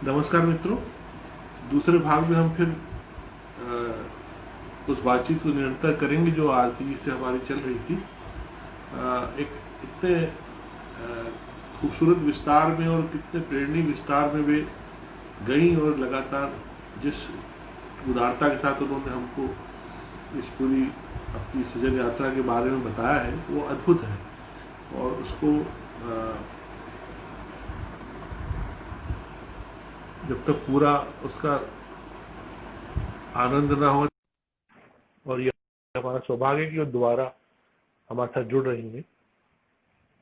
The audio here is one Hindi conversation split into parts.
नमस्कार मित्रों। दूसरे भाग में हम फिर उस बातचीत को निरंतर करेंगे जो आरती जी से हमारी चल रही थी। एक इतने खूबसूरत विस्तार में और कितने प्रेरणीय विस्तार में वे गई और लगातार जिस उदारता के साथ उन्होंने हमको इस पूरी अपनी सृजन यात्रा के बारे में बताया है वो अद्भुत है। और उसको जब तक पूरा उसका आनंद ना हो, और ये हमारा सौभाग्य कि वो दोबारा हमारे साथ जुड़ रही हैं,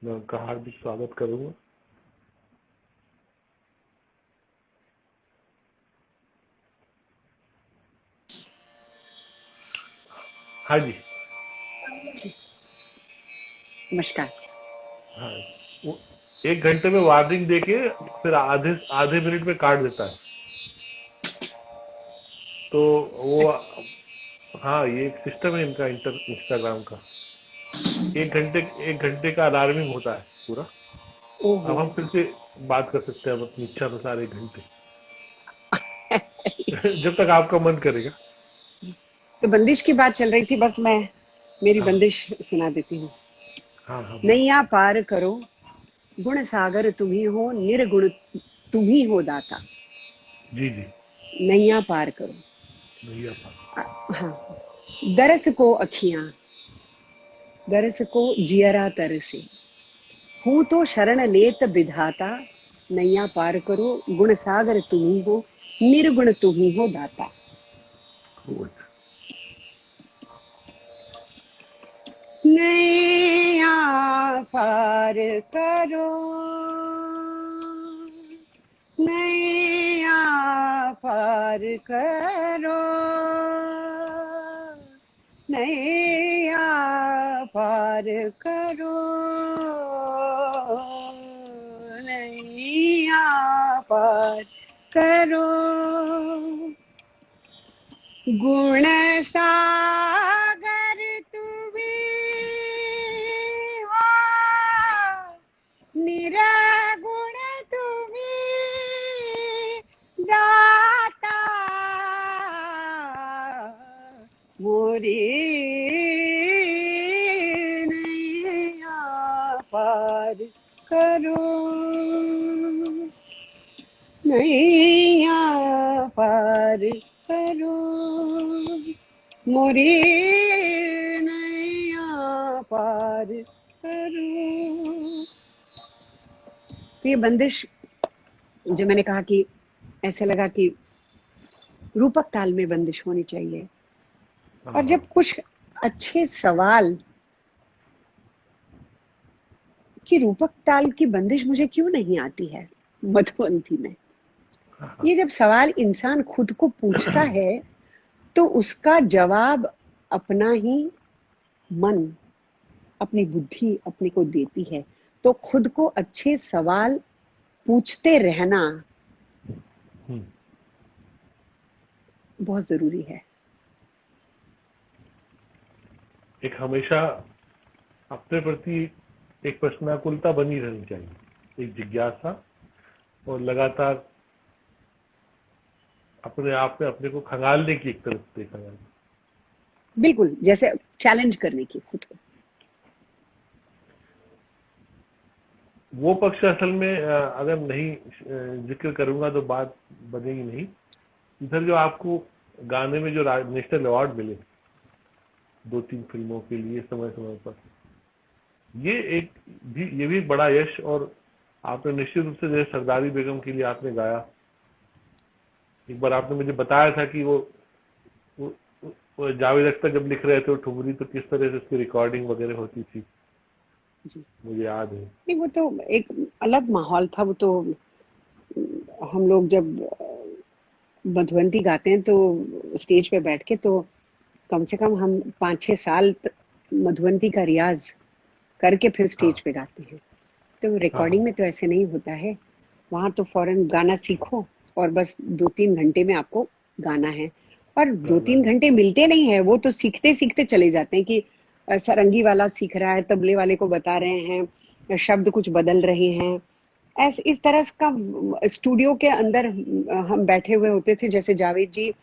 मैं उनका हार्दिक स्वागत करूंगा। हाँ जी। नमस्कार। हाँ, वो 1 घंटे में वार्निंग देके फिर आधे आधे मिनट में काट देता है। तो वो, हाँ, ये एक सिस्टम है इनका इंस्टाग्राम का। 1 घंटे का अलार्मिंग होता है पूरा। ओहो। अब हम फिर से बात कर सकते हैं अपनी इच्छा अनुसार 1 घंटे जब तक आपका मन करेगा। तो बंदिश की बात चल रही थी, बस मैं मेरी हाँ बंदिश सुना देती हूँ। हाँ हाँ, बोलिए। नैया पार करो, गुण सागर तुम ही हो, निर्गुण तुम ही हो दाता। जी जी। नैया पार करो। भैया पास। हाँ। दरस को अखियां, दरस को जियरा तरसे, हूँ तो शरण लेत विधाता। नैया पार करो, गुण सागर तुम ही हो, निर्गुण तुम ही हो दाता। खूब अच्छा। नैया पार करो, नैया पार करो, नैया पार करो, नैया पार करो। गुण सागर तुम्हें हो, निरागुण तुम्हें दाता। मोरे नैया पार करो, नैया पार करो, मोरे नैया पार करो। तो ये बंदिश जो मैंने कहा कि ऐसे लगा कि रूपक ताल में बंदिश होनी चाहिए। हाँ और हाँ। जब कुछ अच्छे सवाल कि रूपक ताल की बंदिश मुझे क्यों नहीं आती है मधुवंती में, हाँ ये हाँ। जब सवाल इंसान खुद को पूछता है तो उसका जवाब अपना ही मन, अपनी बुद्धि अपने को देती है। तो खुद को अच्छे सवाल पूछते रहना हम्म। बहुत जरूरी है। एक हमेशा अपने प्रति एक प्रश्नाकुलता बनी रहनी चाहिए, एक जिज्ञासा, और लगातार अपने आप में अपने को खंगालने की एक तरफ देखा जाए। बिल्कुल, जैसे चैलेंज करने की खुद को। वो पक्ष असल में अगर नहीं जिक्र करूंगा तो बात बनेगी नहीं। इधर जो आपको गाने में जो नेशनल अवार्ड मिले 2-3 फिल्मों के लिए समय समय पर, ये भी बड़ा यश। और आपने निश्चित रूप से जैसे सरदारी बेगम के लिए आपने गाया, एक बार आपने मुझे बताया था कि वो, वो जावेद अख्तर जब लिख रहे थे वो ठुमरी, तो किस तरह से उसकी रिकॉर्डिंग वगैरह होती थी, जी। मुझे याद है। नहीं, वो तो एक अलग माहौल था। वो तो हम लोग जब मधुवंती गाते हैं तो स्टेज पे बैठ के तो कम से कम हम 5-6 साल मधुवंती का रियाज करके फिर स्टेज हाँ पे गाते हैं। तो हाँ रिकॉर्डिंग हाँ। में तो ऐसे नहीं होता है। वहां तो फौरन गाना सीखो और बस 2-3 घंटे में आपको गाना है। और दो गाना तीन है। घंटे मिलते नहीं है, वो तो सीखते सीखते चले जाते हैं कि सारंगी वाला सीख रहा है, तबले वाले को बता रहे हैं, शब्द कुछ बदल रहे हैं, ऐस इस तरह का स्टूडियो के अंदर हम बैठे हुए होते थे, जैसे जावेद जी,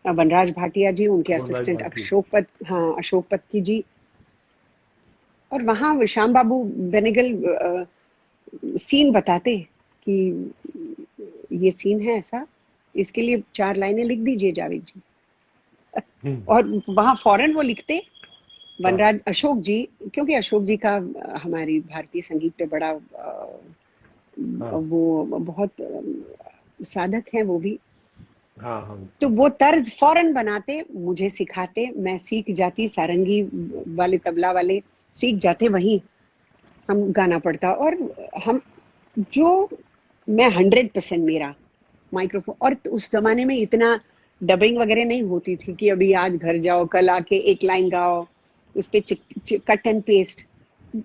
वनराज भाटिया जी, उनके वनराज असिस्टेंट भाटी। अशोक पत्की जी, और वहाँ श्याम बाबू बेनेगल सीन बताते कि ये सीन है ऐसा, इसके लिए 4 लाइनें लिख दीजिए जावेद जी। हम्म। और वहाँ फौरन वो लिखते, हाँ वनराज अशोक जी, क्योंकि अशोक जी का हमारी भारतीय संगीत पे बड़ा हाँ वो बहुत साधक हैं वो भी। हाँ हाँ। तो वो तर्ज फौरन बनाते, मुझे सिखाते, मैं सीख जाती, सारंगी वाले तबला वाले सीख जाते, वहीं हम गाना पड़ता। और हम जो मैं 100% मेरा माइक्रोफोन, और उस जमाने में इतना डबिंग वगैरह नहीं होती थी कि अभी आज घर जाओ कल आके एक लाइन गाओ, उस पे कट एंड पेस्ट,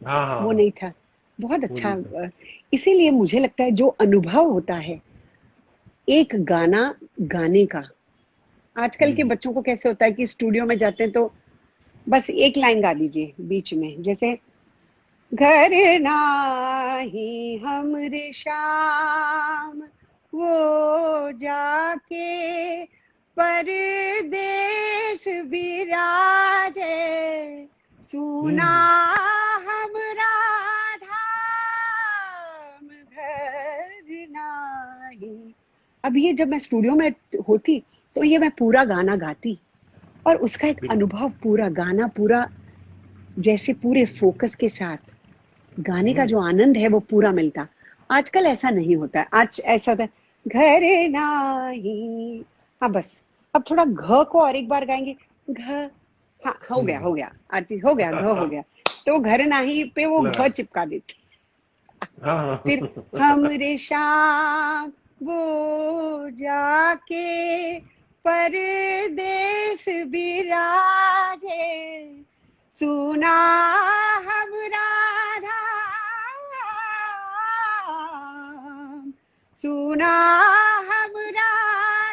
हाँ हाँ वो हाँ। नहीं था। बहुत वो अच्छा नहीं था। इसीलिए मुझे लगता है जो अनुभव होता है एक गाना गाने का, आजकल के हम्म। बच्चों को कैसे होता है कि स्टूडियो में जाते हैं तो बस एक लाइन गा दीजिए बीच में, जैसे घर नाही हमरे शाम वो जाके परदेस बिराजे, सुना हम्म। हमरा धाम घर नाही। अब ये जब मैं स्टूडियो में होती तो ये मैं पूरा गाना गाती, और उसका एक बिल्कुल। अनुभव, पूरा गाना पूरा जैसे पूरे फोकस के साथ गाने का हम्म। जो आनंद है वो पूरा मिलता। आजकल ऐसा नहीं होता है, आज ऐसा होता है घर नाही, हाँ बस, अब थोड़ा घ को और एक बार गाएंगे, घ, हाँ हम्म। हो गया आरती, हो गया, घ हो गया, तो घर नाही पे वो घ लगा। चिपका देते। हाँ फिर हाँ। हमरे शाम वो जाके परदेस बिराजे, सुना हमरा धाम, सुना हमरा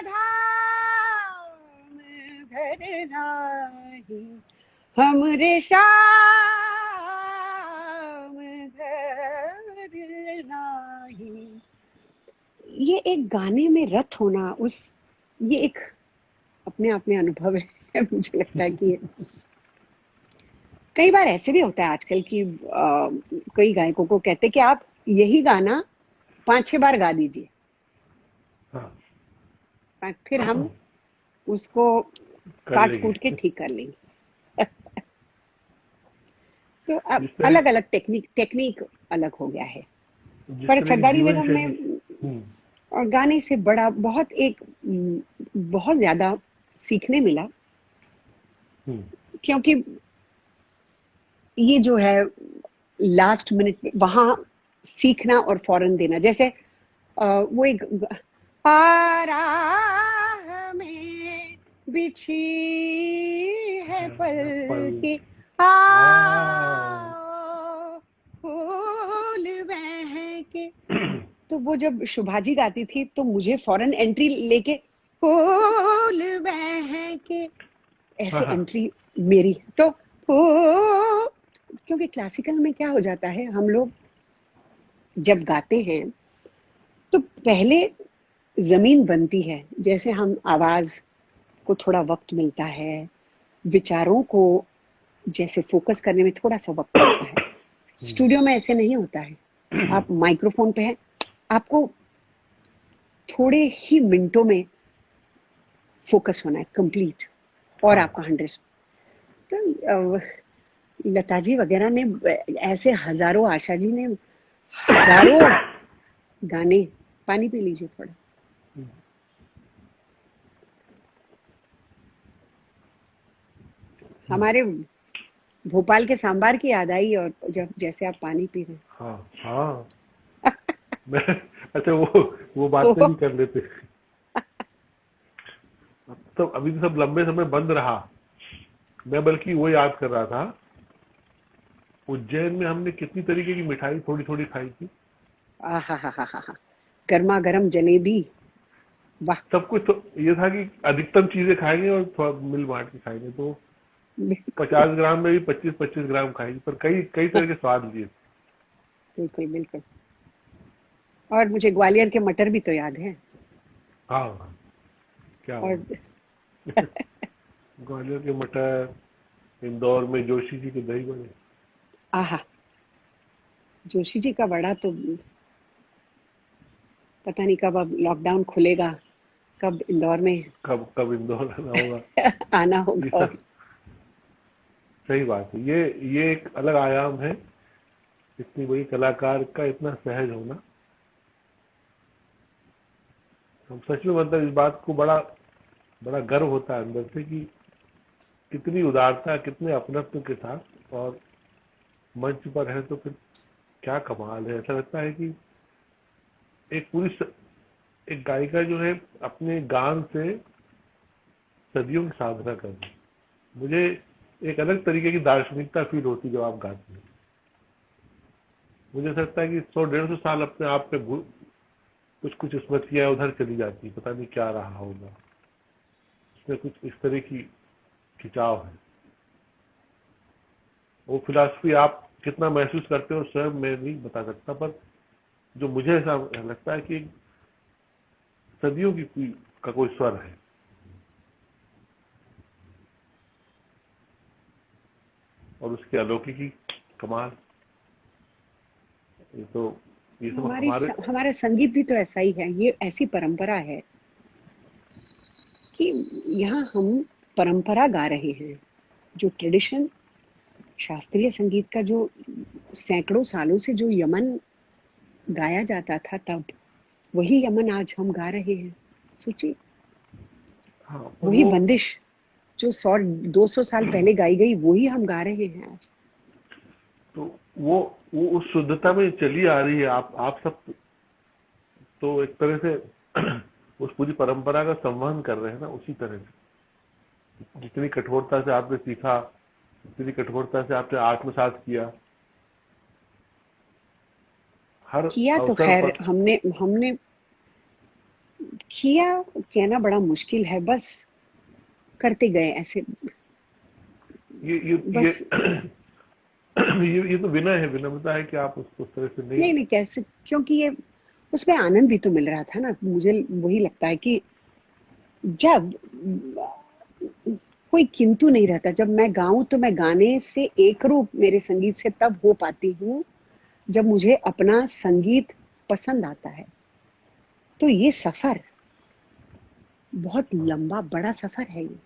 धाम घर नाही हमरे श्याम घर नाही। ये एक गाने में रत होना, उस ये एक अपने आप में अनुभव है। मुझे लगता है कि कई बार ऐसे भी होता है आजकल की कई गायकों को कहते हैं कि आप यही गाना 5-6 बार गा दीजिए, हाँ। फिर हम उसको कर काट लेंगे। कूट के ठीक कर लेंगे। तो अब जिस तरह अलग अलग टेक्निक टेक्निक अलग हो गया है। जिस पर तरह की सरदारी जीवन बेगम शैली। में हम्म। और गाने से बड़ा बहुत एक बहुत ज्यादा सीखने मिला, हम्म। क्योंकि ये जो है लास्ट मिनट में वहां सीखना और फौरन देना, जैसे वो एक आराह में बिछी है पल। पल के हाँ। आओ फूल बहके, तो वो जब शुभाजी गाती थी तो मुझे फौरन एंट्री लेके फूल बहके, हाँ ऐसे हाँ। एंट्री मेरी तो फूल। क्योंकि क्लासिकल में क्या हो जाता है, हम लोग जब गाते हैं तो पहले जमीन बनती है, जैसे हम आवाज को थोड़ा वक्त मिलता है, विचारों को जैसे फोकस करने में थोड़ा सा वक्त मिलता है। हम्म। स्टूडियो में ऐसे नहीं होता है, आप माइक्रोफोन पे हैं, आपको थोड़े ही मिनटों में फोकस होना है कंप्लीट, और हाँ। आपका 100। तो लता जी वगैरह ने ऐसे हजारों, आशा जी ने हजारों गाने, पानी पी लीजिए थोड़ा। हमारे भोपाल के सांबार की याद आई, और जब जैसे आप पानी पी रहे हाँ हाँ। मैं अच्छा वो बात पे हैं। भी कर लेते। अब तो अभी तो सब लंबे समय बंद रहा। मैं बल्कि वो याद कर रहा था, उज्जैन में हमने कितनी तरीके की मिठाई थोड़ी थोड़ी खाई थी। आहा हा हा हा, गर्मा गर्म जलेबी, वाह। सब कुछ तो ये था कि अधिकतम चीजें खाएंगे और थोड़ा मिल बांट के खाएंगे, तो बिल्कुल 50 ग्राम में भी 25-25 ग्राम खाएंगे, पर कई कई तरह के स्वाद लिए। बिल्कुल बिल्कुल। और मुझे ग्वालियर के मटर भी तो याद है। हाँ, क्या और बात। ग्वालियर के मटर, इंदौर में जोशी जी के दही बड़े। आहा, जोशी जी का वड़ा तो पता नहीं कब अब लॉकडाउन खुलेगा, कब इंदौर में कब कब इंदौर आना होगा। आना ये होगा। और सब सही बात है। ये एक अलग आयाम है, इतनी बड़ी कलाकार का इतना सहज होना। हम सच में मतलब इस बात को बड़ा बड़ा गर्व होता है अंदर से कि कितनी उदारता, कितने अपनत्व के साथ, और मंच पर है तो फिर क्या कमाल है। ऐसा लगता है कि एक गायिका जो है अपने गान से सदियों की साधना कर रही है। मुझे एक अलग तरीके की दार्शनिकता फील होती है जब आप गाते हैं। मुझे ऐसा लगता है कि 100-150 साल अपने आप पे कुछ कुछ स्मृतियां उधर चली जाती, पता नहीं क्या रहा होगा उसमें, कुछ इस तरह की खिंचाव है। वो फिलॉसफी आप कितना महसूस करते हो स्वयं मैं नहीं बता सकता, पर जो मुझे ऐसा लगता है कि सदियों का कोई स्वर है। और उसके अलौकिकी, कमाल। ये तो ये सब हमारे। हमारा संगीत भी तो ऐसा ही है। ये ऐसी परंपरा है कि यहाँ हम परंपरा गा रहे हैं। जो ट्रेडिशन, शास्त्रीय संगीत का जो सैकड़ों सालों से जो यमन गाया जाता था तब, वही यमन आज हम गा रहे हैं। सोचिए, हाँ, पर वही वो बंदिश जो 100-200 साल पहले गाई गई, वही हम गा रहे हैं आज। तो वो उस शुद्धता में चली आ रही है। आप सब तो एक तरह से उस पूरी परंपरा का संवहन कर रहे हैं ना, उसी तरह से। जितनी कठोरता से आपने सीखा, जितनी कठोरता से आपने आत्मसात किया, हर किया तो अवसर खैर पर। हमने हमने किया, कहना बड़ा मुश्किल है। बस करते गए ऐसे, ये ये ये बस। ये तो विनय है, विनम्रता है कि आप उसको उस तरह से नहीं। नहीं नहीं, कैसे, क्योंकि ये उसमें आनंद भी तो मिल रहा था ना। मुझे वही लगता है कि जब कोई किंतु नहीं रहता, जब मैं गाऊं तो मैं गाने से एक रूप मेरे संगीत से तब हो पाती हूँ जब मुझे अपना संगीत पसंद आता है। तो ये सफर बहुत लंबा बड़ा सफर है ये,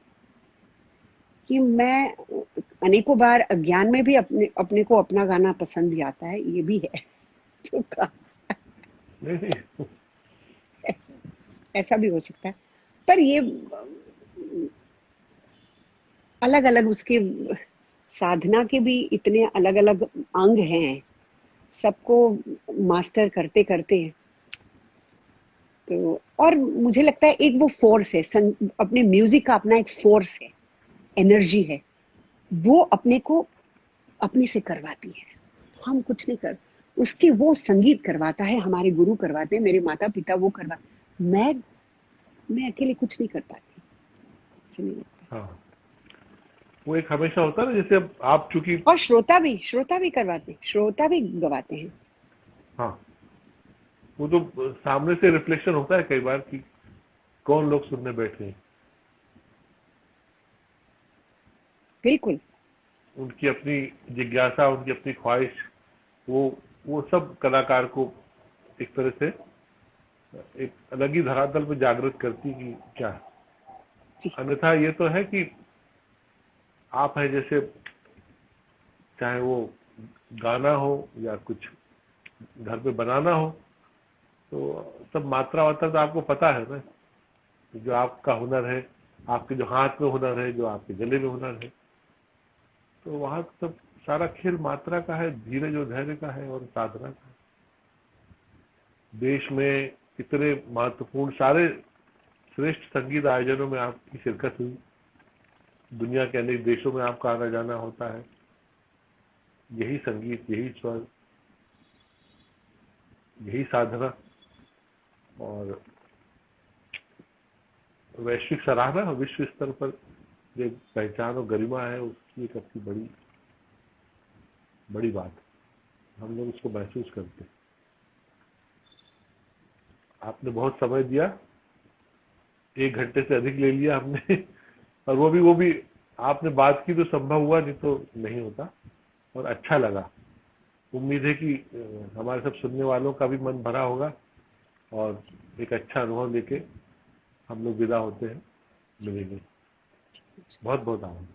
कि मैं अनेकों बार अज्ञान में भी अपने अपने को अपना गाना पसंद भी आता है, ये भी है। तो नहीं नहीं। ऐसा भी हो सकता है। पर ये अलग अलग उसके साधना के भी इतने अलग अलग अंग हैं, सबको मास्टर करते करते। तो और मुझे लगता है एक वो फोर्स है, अपने म्यूजिक का अपना एक फोर्स है, एनर्जी है। वो अपने को अपने से करवाती है। हम कुछ नहीं कर, उसके वो संगीत करवाता है, हमारे गुरु करवाते हैं, मेरे माता पिता वो करवा। मैं अकेले कुछ नहीं कर पाती, मुझे नहीं लगता। हाँ, वो एक हमेशा होता है ना, जैसे अब आप चूंकि। और श्रोता भी करवाते हैं, श्रोता भी गवाते हैं। हाँ, वो तो सामने से रिफ्लेक्शन होता है कई बार कि कौन लोग सुनने बैठे हैं। बिल्कुल। उनकी अपनी जिज्ञासा, उनकी अपनी ख्वाहिश, वो सब कलाकार को एक तरह से एक अलग ही धरातल पे जागृत करती कि क्या है। जी। अन्यथा ये तो है कि आप है जैसे, चाहे वो गाना हो या कुछ घर पे बनाना हो, तो सब मात्रा वात्रा तो आपको पता है ना। जो आपका हुनर है, आपके जो हाथ में हुनर है, जो आपके गले में हुनर है, तो वहां सब सारा खेल मात्रा का है, धीरज और धैर्य का है, और साधना का है। देश में इतने महत्वपूर्ण सारे श्रेष्ठ संगीत आयोजनों में आपकी शिरकत हुई, दुनिया के अनेक देशों में आपका आना जाना होता है। यही संगीत, यही स्वर, यही साधना, और वैश्विक सराहना, विश्व स्तर पर जो पहचान और गरिमा है, उसकी एक अपनी बड़ी बड़ी बात है। हम लोग उसको महसूस करते हैं। आपने बहुत समय दिया, 1 घंटे से अधिक ले लिया हमने और वो भी आपने बात की तो संभव हुआ, नहीं तो नहीं होता, और अच्छा लगा। उम्मीद है कि हमारे सब सुनने वालों का भी मन भरा होगा और एक अच्छा अनुभव लेके हम लोग विदा होते हैं, मिलेंगे। बहुत बहुत आभार।